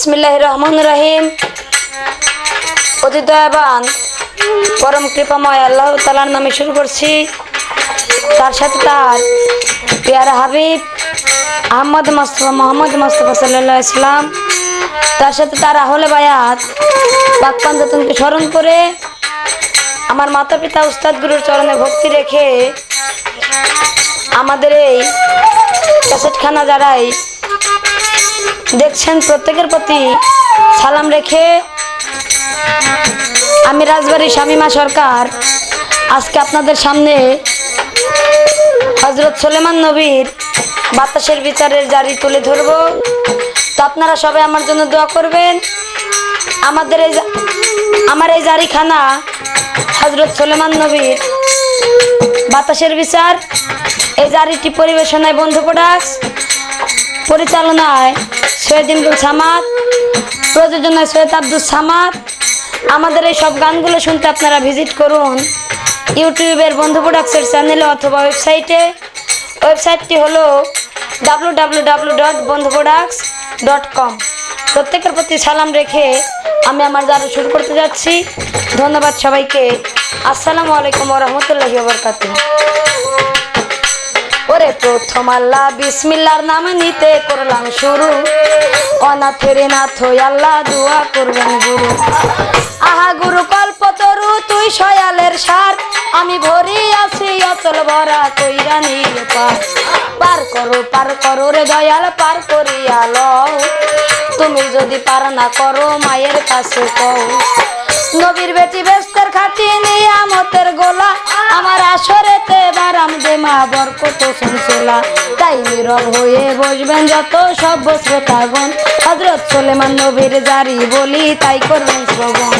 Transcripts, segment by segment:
বিসমিল্লাহির রহমানির রহিম। অতি দয়াবান পরম কৃপাময় আল্লাহ তাআলার নামে শুরু করছি। তার সাথে তার পেয়ারা হাবিব মোহাম্মদ মুস্তাফা সাল্লাল্লাহু আলাইহি সাল্লাম, তার সাথে তার আহলে বায়াত পাক পাঞ্জাতনকে স্মরণ করে আমার মাতা পিতা উস্তাদ গুরুর চরণে ভক্তি রেখে আমাদের এই ক্যাসেটখানা যারাই দেখছেন প্রত্যেকের প্রতি সালাম রেখে আমি রাজবাড়ী শামিমা সরকার আজকে আপনাদের সামনে হযরত সুলেমান নবীর বাতাসের বিচারের জারি তুলে ধরব। তো আপনারা সবাই আমার জন্য দোয়া করবেন। আমার এই জারিখানা হযরত সুলেমান নবীর বাতাসের বিচার, এই জারিটি পরিবেশনায় বন্ধু প্রোডাক্টস, পরিচালনায় সৈয়দ ইমরুল সামাদ, প্রযোজনায় সৈয়দ আব্দুল সামাদ। আমাদের এই সব গানগুলো শুনতে আপনারা ভিজিট করুন ইউটিউবের বন্ধু প্রোডাক্টসের চ্যানেলে অথবা ওয়েবসাইটে। ওয়েবসাইটটি হলো www.bondhuproducts.com। প্রত্যেকের প্রতি সালাম রেখে আমি আমার জারি শুরু করতে যাচ্ছি। ধন্যবাদ সবাইকে। আসসালামু আলাইকুম ওয়া রাহমাতুল্লাহি ওয়া বারাকাতুহু। ওরে প্রথম আল্লাহ বিসমিল্লাহর নাম নিতে করলাম শুরু, অনাথের নাথ আল্লাহ দোয়া করবেন গুরু। আহা গুরু কল্পতরু তুই সয়ালের সার, আমি ভরি আছি অচল ভরা কইরা নিয়ে পার করো রে দয়াল, পার করিয়া লও। তুমি যদি পার না করো মায়ের কাছে কও। নবীর বেটি বেস্তের খাটি নিয়ামতের গোলা, আমার আসরেতে বারাম দে মা বরকত শুনছিলা। তাই নীরব হয়ে বসবেন যত সভ্য শ্রোতাগণ, হযরত সুলেমান নবীর জারি বলি তাই করবেন শ্রবণ।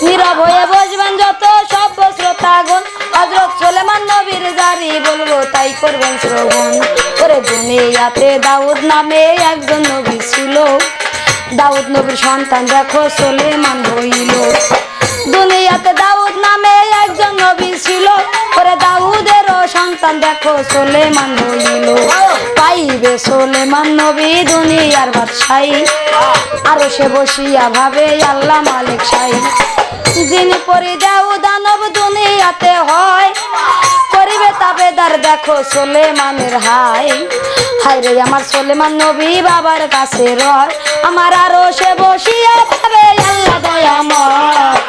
নীরব হয়ে বসবেন যত সভ্য শ্রোতাগণ, হযরত সুলেমান নবীর জারি বলবো তাই করবেন শ্রবণ। ওরে দুনিয়াতে দাউদ নামে একজন নবী ছিল, দাউদ নবীর সন্তান দেখো সুলেমান হইল। দুনিয়াতে দাউদ নামে একজন নবী ছিল, ওরে দাউদেরও সন্তান দেখো সুলেমান হইল। পাইবে সুলেমান নবী দুনিয়ার বাদশাহী, আরো সে বসিয়া ভাবে আল্লাহ মালিক শাহী। যিনি পরি দেও দানব দুনিয়াতে হয়, করিবে তাবেদার দেখো সুলেমানের হাই। হাই রে আমার সুলেমান নবী বাবার কাছে রয়, আমার আরো সে বসিয়া ভাবে আল্লাহ দয়াময়।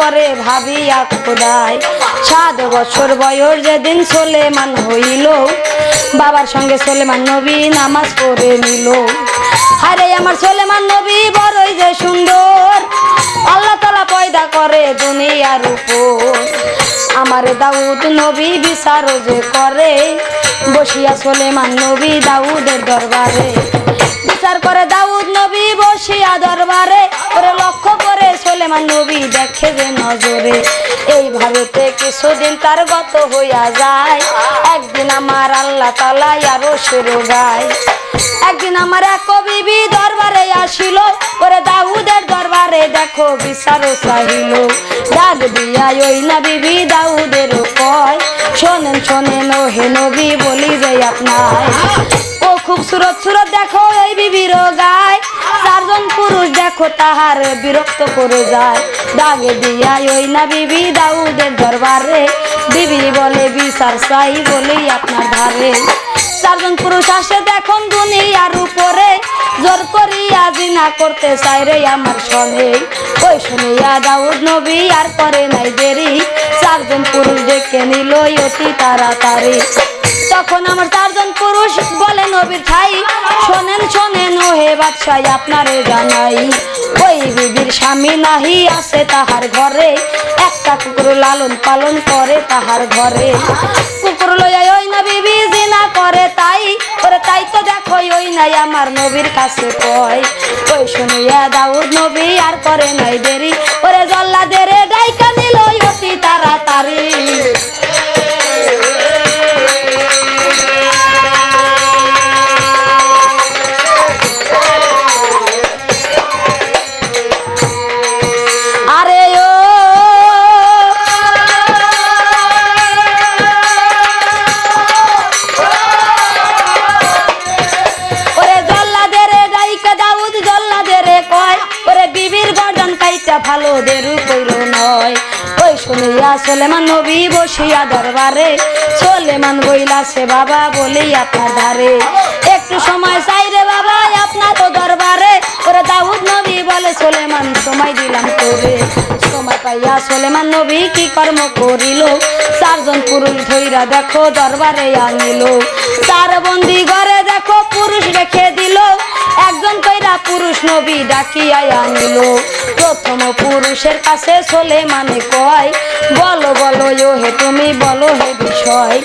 করে ভাবিয়া খোদায় 7 বছর বয়স যেদিন সুলেমান হইল, বাবার সঙ্গে সুলেমান নবী নামাজ পড়ে নিল। আরে আমার সুলেমান নবী বড়ই যে সুন্দর, আল্লাহ তাআলা পয়দা করে দুনিয়ার উপর। আমার দাউদ নবী বিচার যে করে, বসিয়া সুলেমান নবী দাউদের দরবারে। বিচার করে দাউদ নবী বসিয়া দরবারে, ওরে লক্ষ্য করে সুলেমান নবী দেখে যে নজরে। এইভাবেতে কিছুদিন তার গত হইয়া যায়, একদিন আমার আল্লাহ তাআলা আরো সেরো গায়। একদিন আমার এক বিবি দরবারে আসিল, ওরে দাউদের দরবারে দেখো বিচারও চাহিল। ডাক দিয়া ওই না বিবি দাউদের কয়, শোনেন ও হে নবী বলি যে আপনার। ও খুব সুরত দেখো এই বিবির গায়, 4 জন পুরুষ দেখো তাহার বিরক্ত করে যায়। ডাক দিয়া ওই না বিবি দাউদের দরবারে, বিবি বলে বিচার চাই বলি আপনার ধারে। 4 জন পুরুষ আসে দেখুন দুনিয়ার উপরে, জোর করিয়া জিনা করতে চাই রে আমার সনে। ওই শুনিয়া দাউদ নবী আর করে নাই দেরি, 4 জন পুরুষ ডেকে নিল অতি তাড়াতাড়ি। তখন আমার 4 জন পুরুষ বলে নবীর ঠাই, শোনেন ও হে বাদশাহ আপনারে জানাই। ওই বিবির স্বামী নাহি আছে তাহার ঘরে, একটা কুকুর লালন পালন করে তাহার ঘরে। কুকুর লইয়া ওই না বিবি না করে তাই, ওরে তাই তো দেখো ওই নাই আমার নবীর কাছে কয়। ওই শুনিয়া দাউদ নবী আর করে নাই দেরি, ওরে জল্লাদের ডাইকা নিল অতি তাড়াতাড়ি। ভালো দেরু কইল নয়। ওই শুনিয়া সুলেমান নবী বসিয়া দরবারে, সুলেমান বইলাছে বাবা বলি আপনার ধারে, একটু সময় চাই রে বাবা আপনার তো দরবারে। ওরে দাউদ নবী বলে সুলেমান সময় দিলাম তোরে। সময় পাইয়া সুলেমান নবী কি কর্ম করিল, চারজন পুরুষ ধইরা দেখো দরবারে আনিল। চার বন্দি ঘরে দেখো পুরুষ রেখে দিল, একজন কইরা পুরুষ নবী ডাকিয়া আনিল। প্রথম পুরুষের কাছে সুলেমানে কয়, বলো বলো ও হে তুমি বলো হে বিষয়,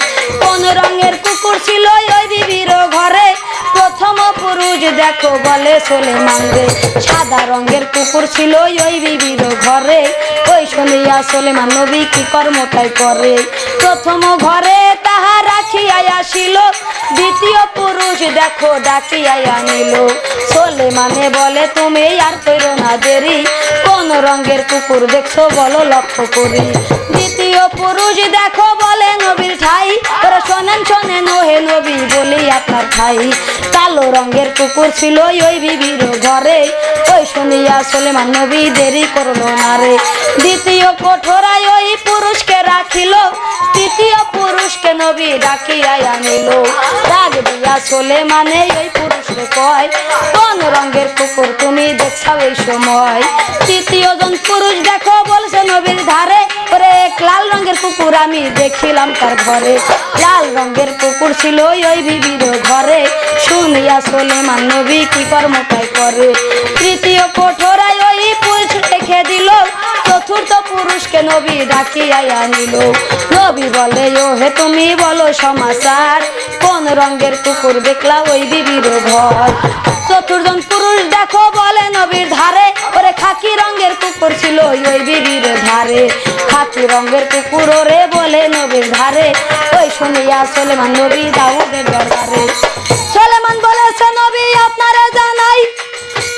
কোন রঙের কুকুর ছিল ওই বিবির ঘরে। প্রথম পুরুষ দেখো বলে সুলেমান রে, সাদা রঙের কুকুর ছিল ওই বিবির ঘরে। ওই শুনিয়া সুলেমান নবী কি কর্মটাই করে, প্রথম ঘরে তাহা রাখিয়া আসিল, দ্বিতীয় পুরুষ দেখো ডাকিয়া আনিল। সুলেমানে বলে তুমি আর কইরো না দেরি, কোন রঙের কুকুর দেখছো বলো লক্ষ্য করি। দ্বিতীয় পুরুষ দেখো বলে নবীর ঠাই, ওরা শোনেন শোনেন ওহে নবী বলি আপনার ঠাই। কালো রঙের কুকুর ছিল ওই বিবির ঘরে। ওই শুনিয়া সুলেমান নবী দেরি করলো না রে, দ্বিতীয় কোঠরায় ওই পুরুষকে রাখিল, তৃতীয় পুরুষকে নবী ডাকিয়া আনিল। রাগ দিয়া সুলেমানে ওই পুরুষকে কয়, কোন রঙের কুকুর তুমি দেখছাও এই সময়। তৃতীয় জন পুরুষ দেখো বলছে নবীর ধারে, ওরে এক লাল রঙের কুকুর আমি দেখিলাম তার ঘরে। লাল রঙের কুকুর ছিল ওই বিবির ঘরে। শুনিয়া সুলেমান নবী কি কর্মটাই করে, তৃতীয় কোঠরায় ওই পুরুষ রেখে দিল, চতুর্থ পুরুষকে নবী ডাকিয়া আনিল। নবী বলে ও হে তুমি বলো সমাচার, কোন রঙের কুকুর দেখলা ওই বিবির ঘর। চতুর্জন পুরুষ দেখো বলে নবীর ধারে, ওরে খাকি রঙের কুকুর ছিল ওই বিবির ধারে। খাকি রঙের কুকুর ওরে বলে নবীর ধারে। ওই শুনিয়া সুলেমান নবী দাউদের দরবারে। সুলেমান বলেছে নবী আপনারা জানাই,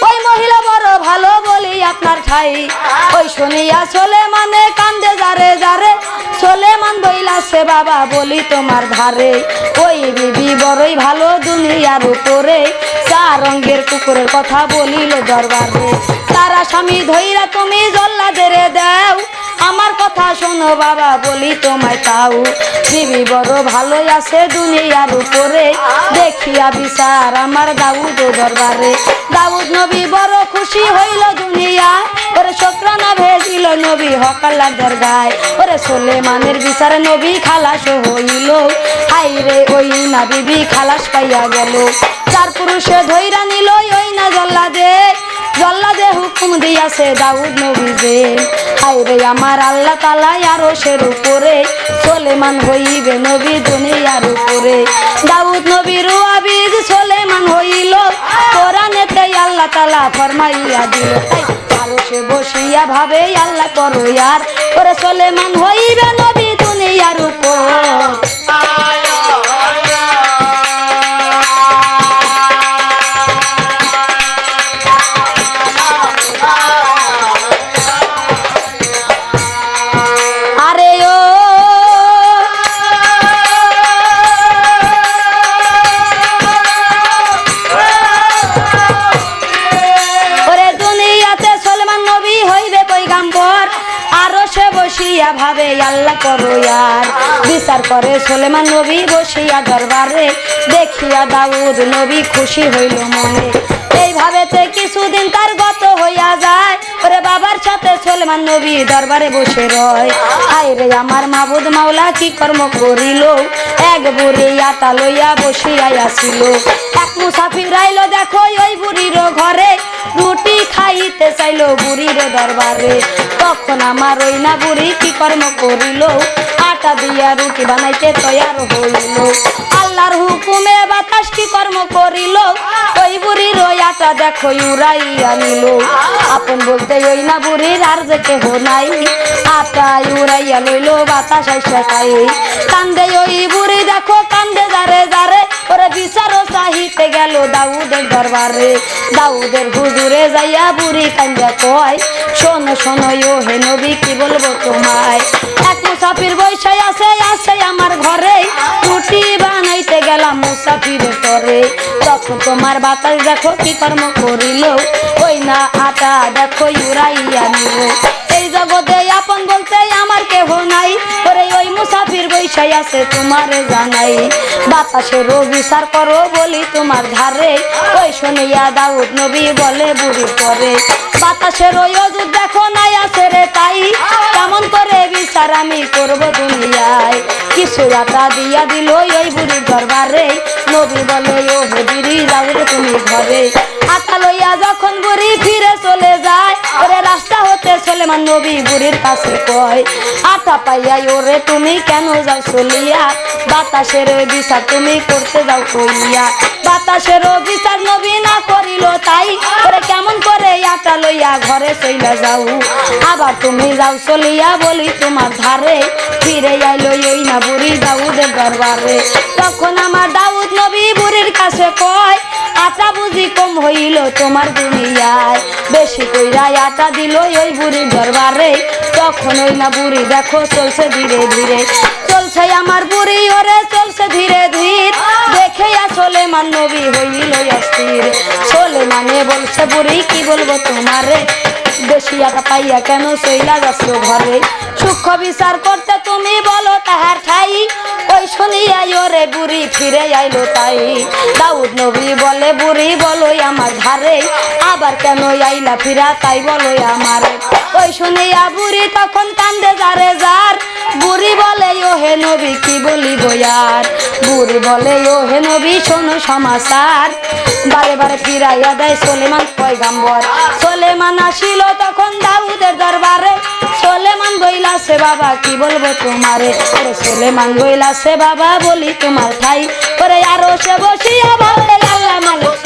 ওই মহিলা বড় ভালো বলি আপনার ঠাই। ওই শুনিয়া সুলেমানে কান্দে যারে যারে, সুলেমান বইলাছে বাবা বলি তোমার ধারে। ওই বিবি বড়ই ভালো দুনিয়ার উপরে, চার রঙের কুকুরের কথা বলিল দরবারে। তারা স্বামী ধইরা তুমি জল্লাদের দাও, আমার কথা শোনো বাবা বলি তোমায় তাও। বিবি বড় ভালো আছে দুনিয়ার উপরে, দেখিয়া বিচার আমার দাউদ দরবারে। দাউদ নবী বড় খুশি হইল দুনিয়া, ওরে শুকরানা ভেজিল নবী হকাল্লার দরগায়। ওরে সুলেমানের বিচার নবী খালাস হইল, হাই রে ওই না বিবি খালাস পাইয়া গেল। চার পুরুষে ধইরা নিল ওই না জল্লাদে, জল্লাদে হুকুম দিয়াছে দাউদ নবী যে, হাই রে আমার আল্লাহ তাআলা আরশের উপরে, সুলেমান হইবে নবী দুনিয়ার উপরে। দাউদ নবীর আবিদ সুলেমান হইল, কোরআনেতে আল্লাহ তাআলা ফরমাইয়া দিল, আরশে বসিয়া ভাবে আল্লাহ করো ইয়ার, ওরে সুলেমান হইবে নবী দুনিয়ার উপর। ভাবে আল্লাহ করো ইয়ার, বিচার করে সুলেমান নবী বসিয়া দরবারে, দেখিয়া দাউদ নবী খুশি হইল মনে। এইভাবেতে কিছুদিন তার গত হইয়া যায়, ওরে বাবার সাথে সুলেমান নবী দরবারে বসে রয়। হায় রে আমার মাবুদ মাওলা কি কর্ম করিল, এক বুড়ি আটা লইয়া বসিয়া আসিল। এক মুসাফির আইল দেখো ওই বুড়ির ঘরে, রুটি খাইতে চাইল বুড়ির দরবারে। তখন আমার ওই না বুড়ি কি কর্ম করিল, আটা দিয়া রুটি বানাইতে তৈয়ার হইল আল্লাহর হুকুমে বাতাস কি কর্ম করিল ওই বুড়ির ওই আটা দেখো উড়াইয়া নিল আপন বলতে ওই না বুড়ির আর যে কেহ নাই আটা উড়াইয়া লইল বাতাস আইসা খাই কান্দে ওই বুড়ি দেখো কান্দে যারে যারে ওরে বিচারও চাহিতে গেল দাউদের দরবারে দাউদের হুজুরে যাইয়া বুড়ি কান্দা কয় শোনো শোনো ও হে নবী কি বলবো তোমায় এক মুসাফির বৈশাই আছে আমার ঘরে রুটি বানাইতে গেলাম মুসাফিরের তরে তখন তোমার বাতাস দেখো কি কর্ম করিল ওই না আটা দেখো উড়াইয়া নিল এই জগতে আপন বলতে আমার কেহ নাই ওরে ওই মুসাফির বৈশাই আছে তোমারে জানাই বাতাসের বিচার করো বলি তোমার ধারে ওই শুনিয়া দাউদ নবী বলে বুড়ি পরে বাতাসের ওই অজুর দেখো নাই আছে রে তাই কেমন করে বিচার আমি করব দুনিয়ায় কিছু আটা দিয়া দিল ওই বুড়ির দরবারে নবী বলে ও হে বুড়ি যাও রে তুমি ঘরে আটা লইয়া যখন বুড়ি ফিরে চলে যায় ওরে রাস্তা হতে সুলেমান নবী বুড়ির কাছে কয় আটা পাইয়া ওরে তুমি কেন যাও চলিয়া বাতাসের বিচার তুমি করতে যাও কইয়া বাতাসের বিচার নবী না করিল তাই ওরে কেমন করে আটা লইয়া ঘরে চইলা যাও আবার তুমি যাও চলিয়া বলি তোমার ধারে ফিরে আইলো ওই না বুড়ি দাউদের দরবারে তখন আমার দাউদ নবী বুড়ির কাছে কয় আটা বুঝি কম হইল তোমার দুনিয়ায় বেশি কইরা আটা দিল ওই বুড়ির দরবারে তখন ওই না বুড়ি দেখো চলছে ধীরে ধীরে চলছে আমার বুড়ি ওরে চলছে ধীরে ধীরে দেখে সুলেমান নবী হইল অস্থির সুলেমানে বলছে বুড়ি কি বলবো তোমারে বেশি আটা পাইয়া কেন চইলা যাচ্ছ ঘরে সূক্ষ্ম বিচার করতে তুমি বলো তাহার ঠাই ওই শুনিয়া ওরে বুড়ি ফিরে আইলো তাই দাউদ নবী বলে বুড়ি বলো আমার ধারে আবার কেন আইলা ফিরা তাই বলো আমারে ওই শুনিয়া বুড়ি তখন কান্দে যারে যার বুড়ি বলে ও হে নবী কি বলিব আর বুড়ি বলে ও হে নবী শোনো সমাচার বারে বারে ফিরাইয়া দেয় সুলেমান পয়গাম্বর সুলেমান আসিল তখন দাউদের দরবারে সুলেমান বইলাছে বাবা কি বলবো তোমারে ওরে সুলেমান বইলাছে বাবা বলি তোমার ঠাই ওরে আরো সে বসিয়া বলে আল্লাহ মালিক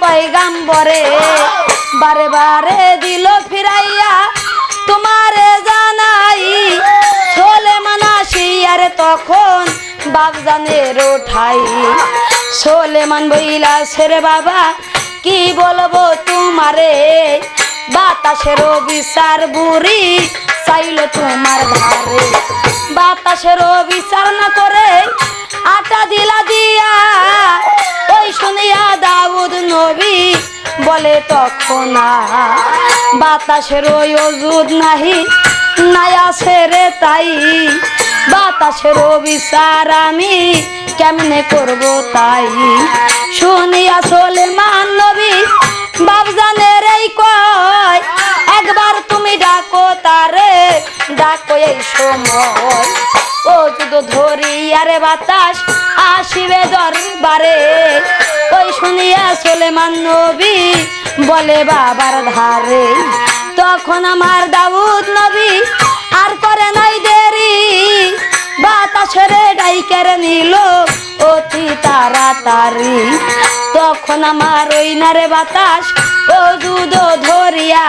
পয়গাম্বরে বারে বারে দিল ফিরাইয়া তোমারে জানাই সুলেমান আসিয়ারে তখন বাপজানের ওঠাই সুলেমান বইলাছে রে বাবা কি বলবো তোমারে বাতাসের বিচার বুড়ি চাইল তোমার ধারে বাতাসের বিচার না করে আটা দিলা দিয়া ওই শুনিয়া দাউদ নবী বলে তখন বাতাসের ওই ওজুদ নাহি নাই আছে রে তাই বাতাসের বিচার আমি কেমনে করব তাই শুনিয়া সুলেমান নবী বাপজানের এই কয় একবার তুমি ডাকো তারে ডাকো এই সময় ও যদি ধরিয়া রে বাতাস আসিবে দরবারে ওই শুনিয়া সুলেমান নবী বলে বাবার ধারে তখন আমার দাউদ নবী আর করে নাই দেরি বাতাসের ডাইকের নিল অতি তাড়াতাড়ি তখন আমার ওই না রে বাতাস ও দুধ ধরিয়া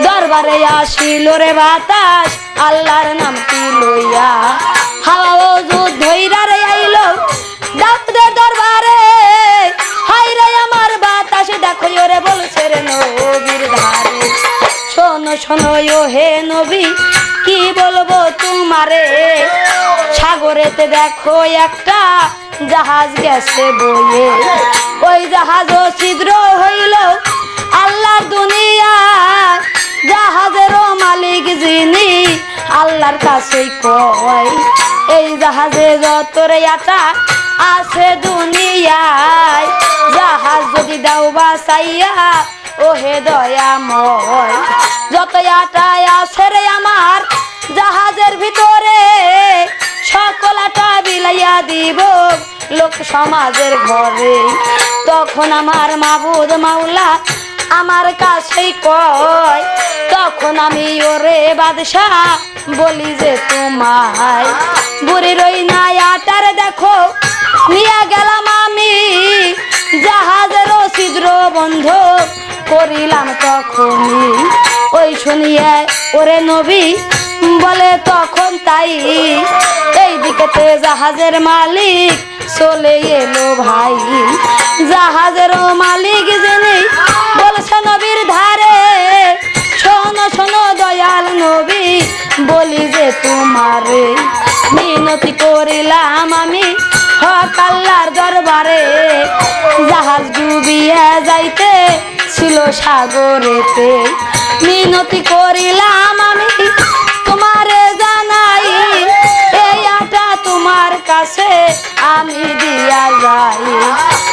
দরবারে আসিল রে বাতাস আল্লাহর নামটি লইয়া হাওয়া ও দুধ ধইরা রে আইলো দাউদের দরবারে হাই রে আমার বাতাস দেখো ওরে বলছে রে নবীর ধারে শোনো শোনো ও হে নবী কি বলবো তোমারে সাগরেতে দেখো একটা জাহাজ গেছে বইয়ে ওই জাহাজ ছিদ্র হইল আল্লাহর দুনিয়া জাহাজের মালিক যিনি আল্লাহর কাছেই কয় এই জাহাজে যতরে আটা আছে দুনিয়ায়, জাহাজ যদি দাও বাসাইয়া ওহে দয়াময়। যত আটা আছে রে আমার জাহাজের ভিতরে, সকল আটা বিলাইয়া দিব লোক সমাজের ঘরে। তখন আমার মাবুদ মাওলা আমার কাছেই কয়, তখন আমি ওরে বাদশাহ বলি যে তোমায় বুড়ির ওই নাই আটার দেখো নিয়ে গেলাম আমি, জাহাজের ছিদ্র বন্ধ করিলাম তখনই। ওই শুনিয়ে ওরে নবী বলে তখন তাই, এই দিকেতে জাহাজের মালিক চলে এলো ভাই। জাহাজের মালিক যিনি বলছে নবীর ধারে, শোনো শোনো দয়াল নবী বলি যে তোমারে মিনতি করিলাম আমি হক আল্লাহর দরবারে। জাহাজ ডুবিয়া যাইতে ছিল সাগরেতে, মিনতি করিলাম আমি তোমারে জানাই, এই আটা তোমার কাছে আমি দিয়া যাই।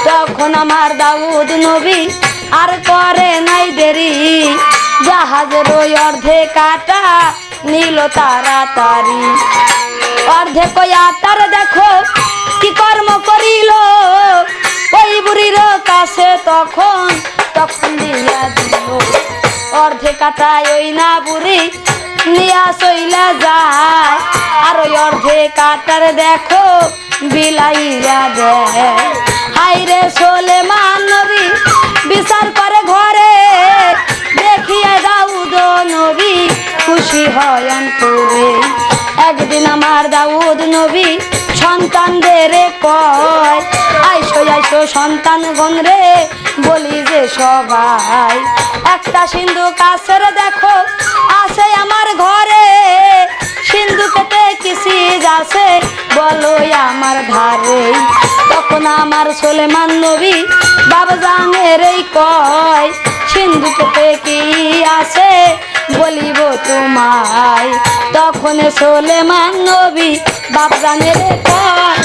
তখন আমার দাউদ নবী আর করে নাই দেরি, জাহাজের ওই অর্ধেক আটা নিল তাড়াতাড়ি। অর্ধেক ওই আটার দেখো কি কর্ম করিল, ওই বুড়ির কাছে তখন তখন দিয়া দিল। অর্ধেক আটায় ওই না বুড়ি নিয়া চইলা যায়, আর ওই অর্ধেক আটার দেখো বিলাইয়া দেয়। হাইরে সুলেমান নবী বিচার করে ঘরে, দেখিয়া দাউদ নবী খুশি হয় অন্তরে। একদিন আমার দাউদ নবী সন্তানদের কয়, আইসো আইসো সন্তান গণ রে বলি যে সবাই, একটা সিন্ধু কাছের দেখো আছে আমার ঘরে, সিন্ধুকেতে কি চিজ আছে বলো আমার ধারে। তখন আমার সুলেমান নবী বাবজানের এই কয়, সিন্ধুকেতে কি আছে বলিব তোমায়। তখন সুলেমান নবী বাবজানের কয়,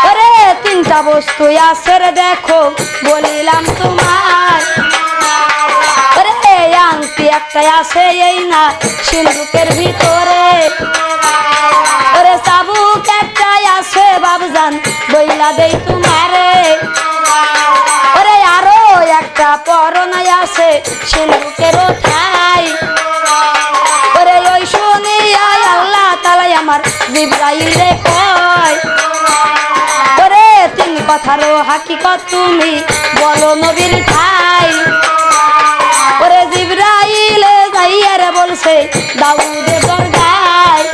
ওরে তিনটা বস্তু আছে রে দেখো বলিলাম তোমায়, ওরে আংটি একটা আছে এই না সিন্ধুকের ভিতরে, ওরে চাবুক একটাই আছে বাবজান বইলা দেই তোমারে, ওরে আরো একটা পরনাই আছে সিন্ধুকের ঠাই, ওরে ওই শুনিয়া আল্লাহ তাআলা আমার জিবরাইলে কয়, ওরে তিন কথারও হাকিকত তুমি বলো নবীর ঠাই। ওরে জিবরাইলে যাইয়ারে বলছে দাউদের দরগায়,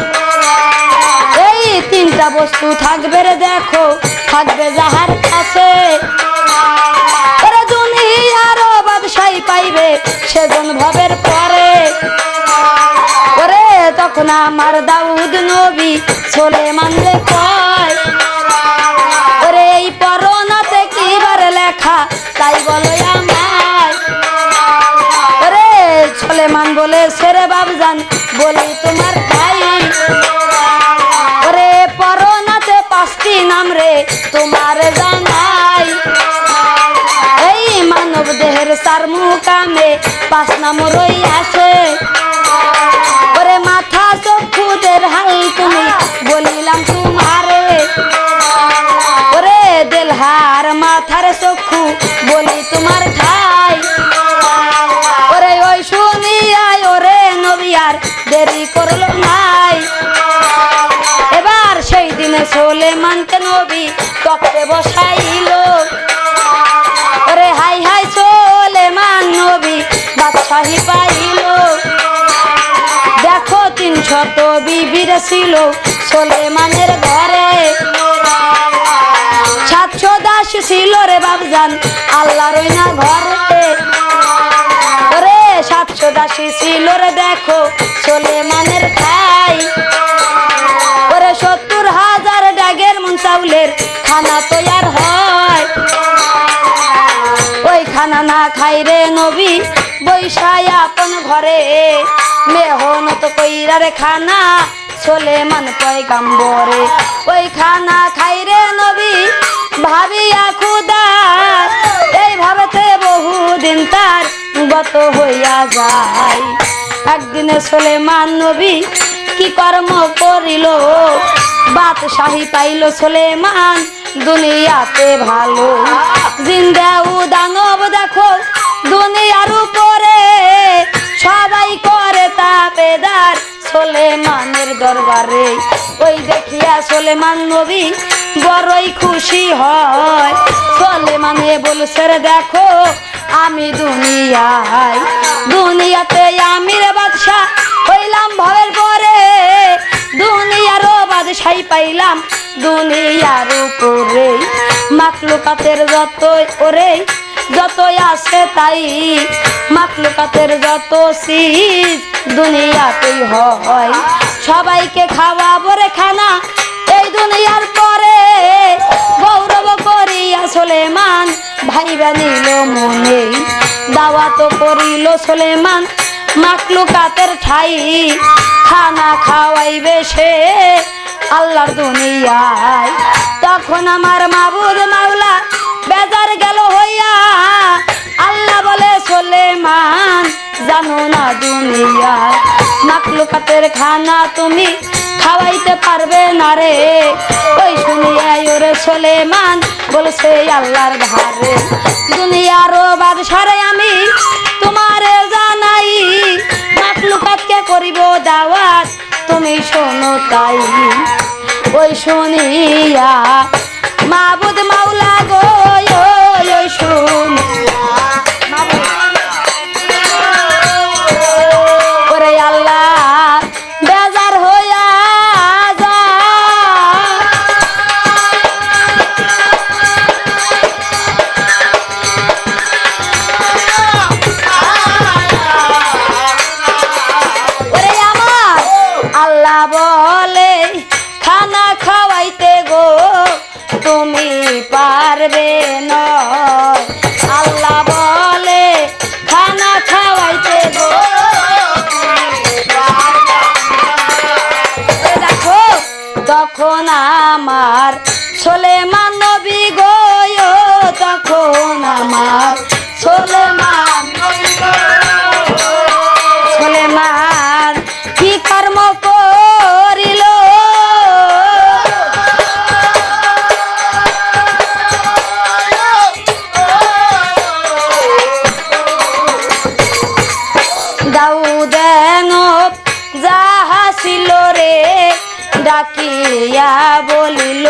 এই তিনটা বস্তু থাকবে রে দেখো থাকবে যাহার কাছে, ওরে দুনিয়ারও বাদশাহী পাইবে সেজন ভবের পরে। ওরে তখন আমার দাউদ নবী সুলেমান রে কয়, ওরে এই পরনাতে কিবার লেখা তাই বলো আমায়। ওরে সুলেমান বলে সেরে বাবজান বলি তোমার ভাই, ওরে পরনাতে 5টি নাম রে তোমার জানাই, এই মানব দেহের 4 মুকামে 5 নাম রই আছে, ওরে মাথা চক্ষুদের হাল তুমি বলিলাম তোমারে, ওরে দেলহার মাথার চক্ষু বলি তোমার ঠাই। ওরে ওই শুনিয়াই ওরে নবী আর দেরি করলো নাই, এবার সেই দিনে সুলেমানকে নবী তখতে বসাইল, ওরে হাই হাই সুলেমান নবী বাদশাহী পাইল। দেখো 300 বিবির ছিল সুলেমানের ঘরে, 700 দাস ছিল রে বাবজান আল্লাহর ওই না ঘরে, ওরে 700 দাসী ছিল রে দেখো সুলেমানের ঠাই, ওরে 70,000 ডাগের মন চাউলের খানা তৈয়ার হয়, ওই খানা না খাই রে নবী বৈশায় আপন ঘরে, মেহনত কইরা রে খানা সোলেমান পয়গাম্বরে। ওই খানা খাইরে নবী ভাবিয়া খুদা, এই ভাবেতে বহুদিন তার গত হইয়া যায়। একদিনে সোলেমান নবী কি কর্ম করিল, বাদশাহী পাইল সোলেমান দুনিয়াতে ভালো। জিন্দা ও দানব দেখো দুনিয়ার উপরে, সবাই করে তাবেদার সোলেমানের দরবারে। ওই দেখিয়া সোলেমান নবী বড়ই খুশি হয়। সোলেমানে বলছে রে দেখো আমি দুনিয়াতে আমির বাদশা হইলাম ভবের পরে, দুনিয়ারও বাদশাহী পাইলাম দুনিয়ার উপরে। মাখলুকাতের যতই আছে তাই, মাখলুকাতের যত চিজ দুনিয়াতেই হয়। সবাইকে খাওয়াবো রে খানা এই দুনিয়ার পরে, গৌরব করিয়া সোলেমান ভাইবা নিল মনে। দাওয়াত করিল সোলেমান মাখলুকাতের ঠাই, খানা খাওয়াইবে সে আল্লাহর দুনিয়ায়। তখন আমার মাবুদ মাওলা বেজার গেল হইয়া, আল্লাহ বলে সোলেমান জানো না দুনিয়া মাখলুকাতের খানা তুমি খাওয়াইতে পারবে না রে। ওই শুনিয়া ওরে সোলেমান বলছে আল্লাহর ধারে, দুনিয়ার বাদশারে আমি তোমারে জানাই, মাখলুকাতকে করিব দাওয়াত তুমি শোনো তাই। ওই শুনিয়া মাবুদ মাওলা গো ওই শুনিয়া ওরে আল্লাহ বেজার হইয়া যা। ওরে আমার আল্লাহ বলে খানা খাওয়াইতে গো তুমি পারবে না, আল্লাহ বলে খানা খাওয়াইতে গো। দেখো তখন আমার সোলেমান নবী গো, তখন আমার সোলেমান কি কর্ম করিল, দাউদেনব যাহা ছিল রে ডাকিয়া বলিল,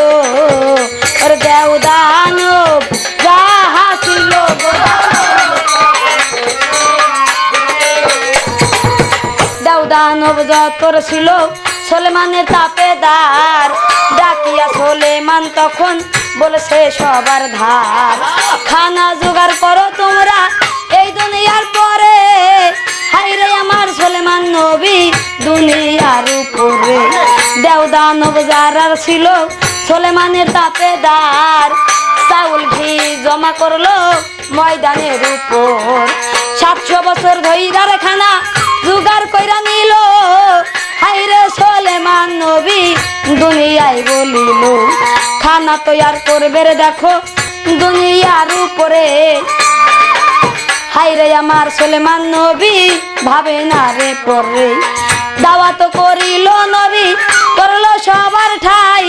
ওর দেওদানব যাহা ছিল দেওদানব যতর ছিল সোলেমানের তাপেদার, ডাকিয়া সোলেমান তখন বলছে সবার ধার, খানা জোগাড় করো তোমরা এই দুনিয়ার পরে। হাইরে আমার সোলেমান নবী দুনিয়ার উপরে, দেওদানব যারা ছিল সোলেমানের তাপেদার, চাউল ঘি জমা করলো ময়দানের উপর। 700 বছর ধইরার খানা জোগাড় কইরা নিল, হাইরে সোলেমান নবী দুনিয়ায় বলিল খানা তৈয়ার করবে রে দেখো দুনিয়ার উপরে। হাইরে আমার সোলেমান নবী ভাবে না রে পরে, দাওয়াত করিল নবী করলো সবার ঠাই।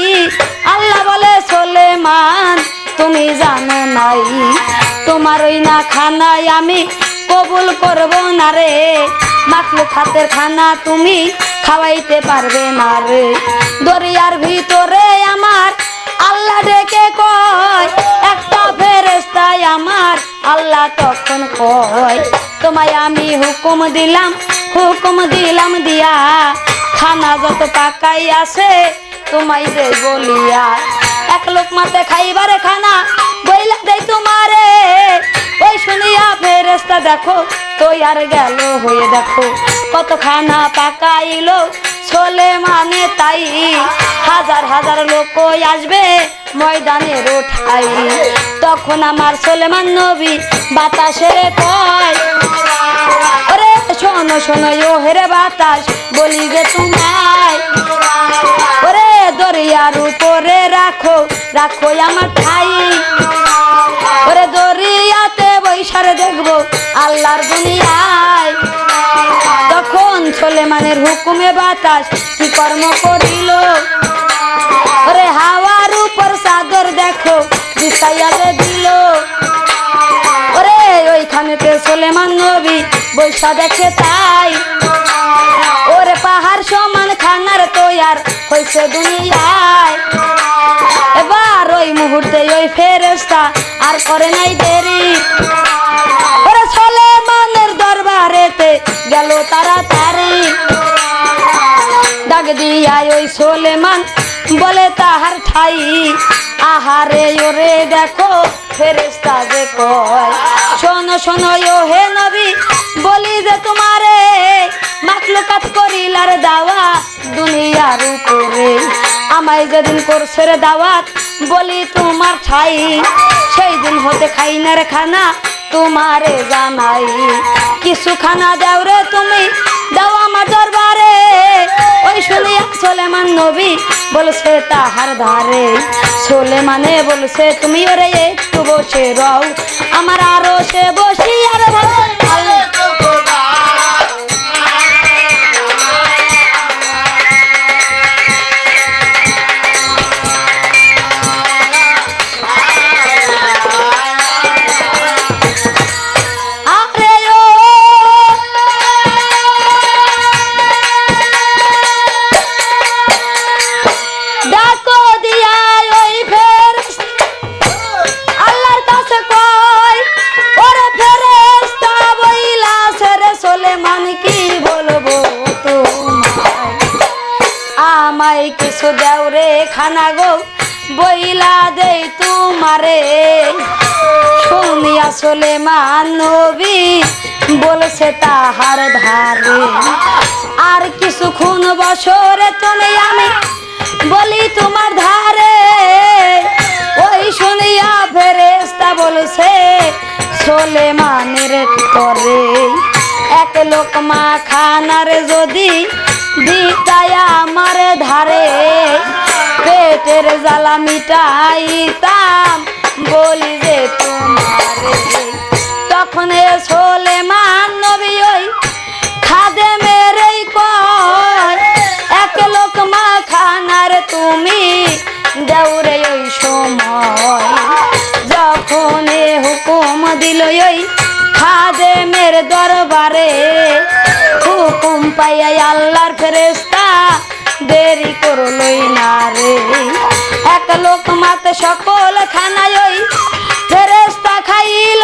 আল্লাহ বলে সোলেমান তুমি জানো নাই, তোমার ওই না খানায় আমি কবুল করব না রে, মাখলুকাতের খানা তুমি খাওয়াইতে পারবে না রে। দরিয়ার ভিতরে আমার আল্লাহ ডেকে কয়, একটা ফেরেশতায় আমার আল্লাহ তখন কয়, তোমায় আমি হুকুম দিলাম দিয়া, খানা যত পাকাই আছে তোমায় যে বলিয়া, এক লোকমাতে খাইবারে খানা বইলা দেই তোমারে। ওই শুনিয়া ফেরেশতা দেখো তৈয়ার গেল হয়ে, দেখো কত খানা পাকাইলো সোলেমানে তাই, হাজার হাজার লোক আসবে ময়দানের ওঠাই। তখন আমার সোলেমান নবী বাতাসের কয়, ওরে শোনো শোনো ও হেরে বাতাস বলি যে তোমায় ওরে দরিয়ার উপরে রাখো রাখো আমার ঠাই ওরে দরিয়াতে বৈশারে দেখবো আল্লাহর দুনিয়ায় তখন সুলেমানের হুকুমে বাতাস কি কর্ম করিল ওরে হাওয়ার উপর চাদর দেখো বিছাইয়া দিল ওরে ওইখানেতে সুলেমান নবী বৈশা দেখে তাই ওরে পাহাড় সমান খানার তৈয়ার হয়েছে দুনিয়ায় এবার ওই মুহূর্তে ওই ফেরেশতা আর করে নাই দেরি ওরে সুলেমানের দরবারেতে গেল তাড়াতাড়ি ডাক দিয়া ওই সুলেমান বলে তাহার ঠাই আহারে ওরে দেখো ফেরেশতা যে কয় শোনো শোনো ও হে নবী বলি যে তোমারে মাখলুকাত করিলার দাওয়া দুনিয়ার উপরে আমায় যেদিন করছে রে দাওয়াত বলি তোমার ঠাই সেই দিন হতে খাই না রে খানা তোমারে জানাই কিছু খানা দাও রে তুমি দাও আমার দরবারে ওই শুনিয়া সুলেমান নবী বলছে তাহার ধারে সুলেমানে বলছে তুমি ওরে একটু বসে রও আমার আরো সে বসি আর কিছু দেও রে খানা গো বইলা দেই তোমারে শুনিয়া সুলেমান নবী বলছে তাহার ধারে আর কিছুক্ষণ বছরে তুমি আমি বলি তোমার ধারে ওই শুনিয়া ফেরেশতা বলছে সুলেমানের তরে এক লোকমা খানার যদি দিতায় আমার ধারে পেটের জ্বালা মিটাইতাম বলি যে তোমারে তখন সুলেমান নবী ওই খাদেমের কয় এক লোকমা খানার তুমি দেউরে ওই সময় যখন হুকুম দিল ওই খাদেমের দরবারে হুকুম পাইয়া আল্লাহর ফেরেশতা দেরি করলই না রে এক লোকমাতে সকল খানায় ওই ফেরেশতা খাইল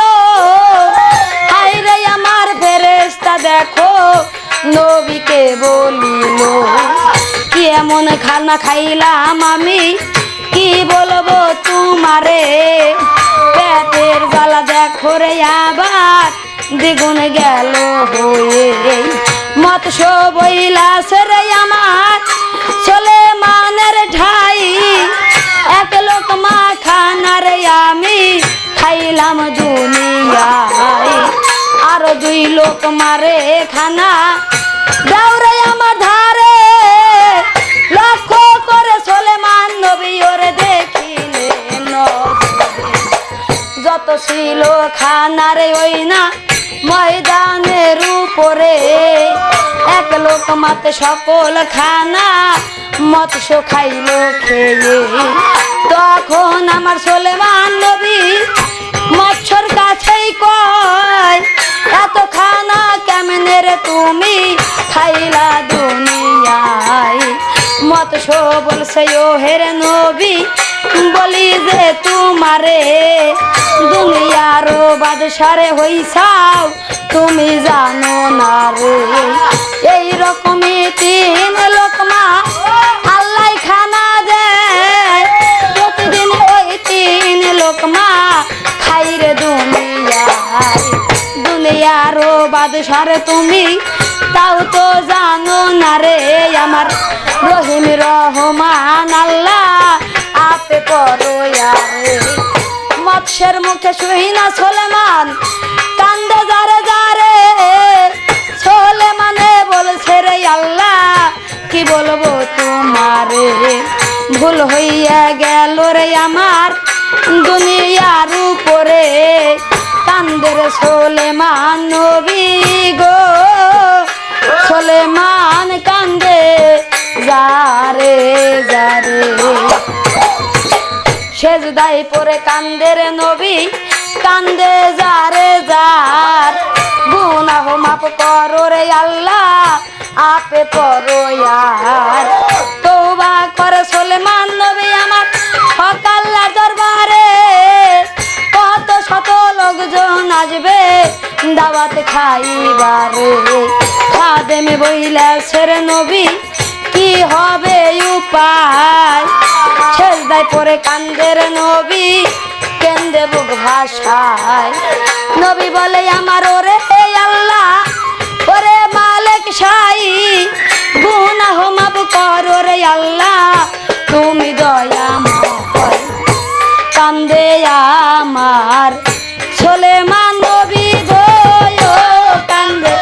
হাই রে আমার ফেরেশতা দেখো নবীকে বলিল কি এমন খানা খাইলাম আমি কি বলবো তোমারে পেটের জ্বালা দেখো রে আবার দ্বিগুণ গেল হয়ে মৎস্য বইলাছে রে আমার সুলেমানের ঠাই এক লোকমা খানার আমি খাইলাম দুনিয়ায় আরো দুই লোকমারে খানা দাও রে আমার ধারে লক্ষ্য করে সুলেমান নবী ওরে দেখিলেন যত ছিল খানারে ওই না ময়দানের উপরে এক লোকমাতে সকল খানা মৎস্য খাইল খেয়ে তখন আমার সুলেমান নবী মৎস্যর কাছেই কয় এত খানা কেমনে রে তুমি খাইলা দুনিয়ায় মৎস্য বলছে ও হেরে নবী বলি যে তোমারে দুনিয়ার বাদশারে হইছাও তুমি জানো না রে এই রকমই তিন লোকমা আল্লাহ খানা দেয় প্রতিদিন ওই তিন লোকমা খাই রে দুনিয়ার বাদশারে তুমি তাও তো জানো না রে আমার রহিম রহমান আল্লাহ আপে করো রে মৎস্যের মুখে শুই না সুলেমান কান্দে যারে যারে বলবো তোমারে ভুল হইয়া গেল রে আমার দুনিয়ার উপরে কান্দের সুলেমান নবী গো সুলেমান কান্দে যারে যারে সেজদাই পরে কান্দের নবী কান্দে যারে যার গুনাহ মাফ করো রে আল্লাহ আপে পরো ইয়ার তওবা করে সুলেমান নবী আমার হক আল্লাহর দরবারে কত শত লোকজন আসবে দাওয়াত খাইবারে খাদেমে বইলাছে রে নবী কি হবে উপায় সেজদায় পরে কান্দের নবী কেন্দে বুক ভাষায় নবী বলে আমার ওরে আল্লাহ ওরে মালিক শাহী গুনাহ মাফ করো রে আল্লাহ তুমি দয়াময় কান্দে আমার সুলেমান নবী গো কান্দে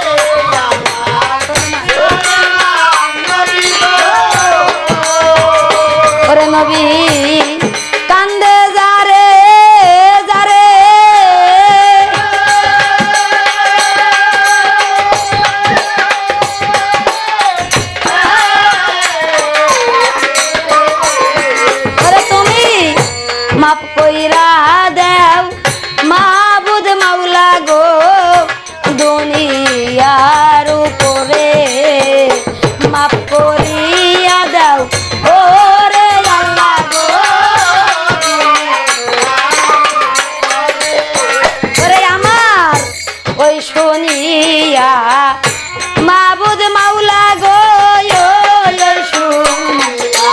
ওরে নবী কান্দে যারে যারে ওরে তুমি মাফ কইরা দেও মাবুদ মাওলা গো দুনিয়ার উপরে মাফ করিয়া দাও ওরে আল্লাহ গো ওরে আমার ওই শুনিয়া মাবুদ মাওলা গো ওই শুনিয়া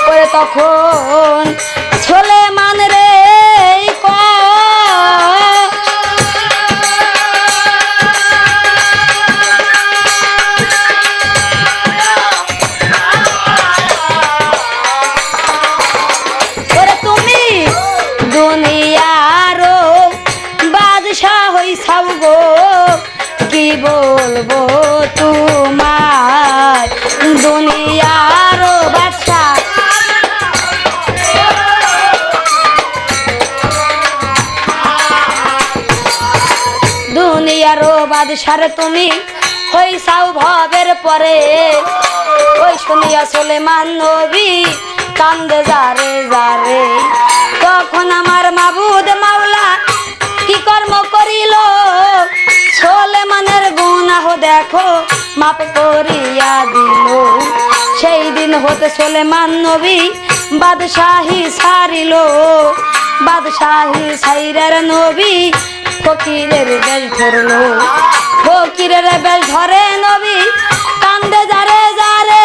ওরে তখন সুলেমান রে ওরে তুমি দুনিয়ারও বাদশা হইছাও গো কি বলবো তোমার দুনিয়ারও বাদশা দুনিয়ারও বাদশার তুমি হইছাও ভবের পরে ওই শুনিয়া সুলেমান নবী কান্দে যারে যারে তখন আমার মাবুদ মাওলা কি কর্ম করিল সুলেমানের গুনাহ দেখো মাফ করিয়া দিল সেই দিন হতে সুলেমান নবী বাদশাহী ছাড়িল বাদশাহী ছাইরার নবী ফকিরের বেশ ধরলো ফকিরের বেশ ধরে নবী কান্দে যারে যারে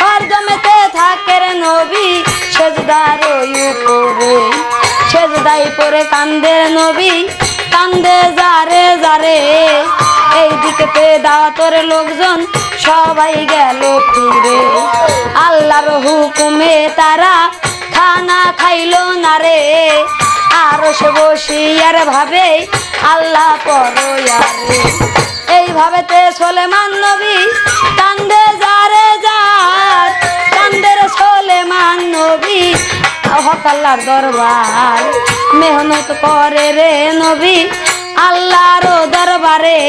হরদমেতে থাকে রে নবী সেজদার উপরে সেজদাই পরে কান্দে নবী কান্দে যারে যারে এইদিকে দাওয়াতের লোকজন সবাই গেল ফিরে আল্লাহর হুকুমে তারা খানা খাইলো না রে আর সে বসিয়ার ভাবে আল্লাহ পরয়ারে এইভাবেতে সুলেমান নবী কান্দে যারে যার কান্দে রে সুলেমান নবী হক আল্লাহর দরবার মেহনত করে রে নবী আল্লাহর দরবারে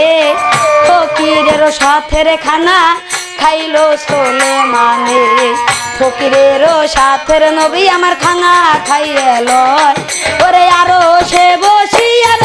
ফকিরের সাথে রে খানা খাইলো সুলেমানে ফকিরের সাথে রে নবী আমার খানা খাইয়ে লয় ওরে আরো সে বসিয়ার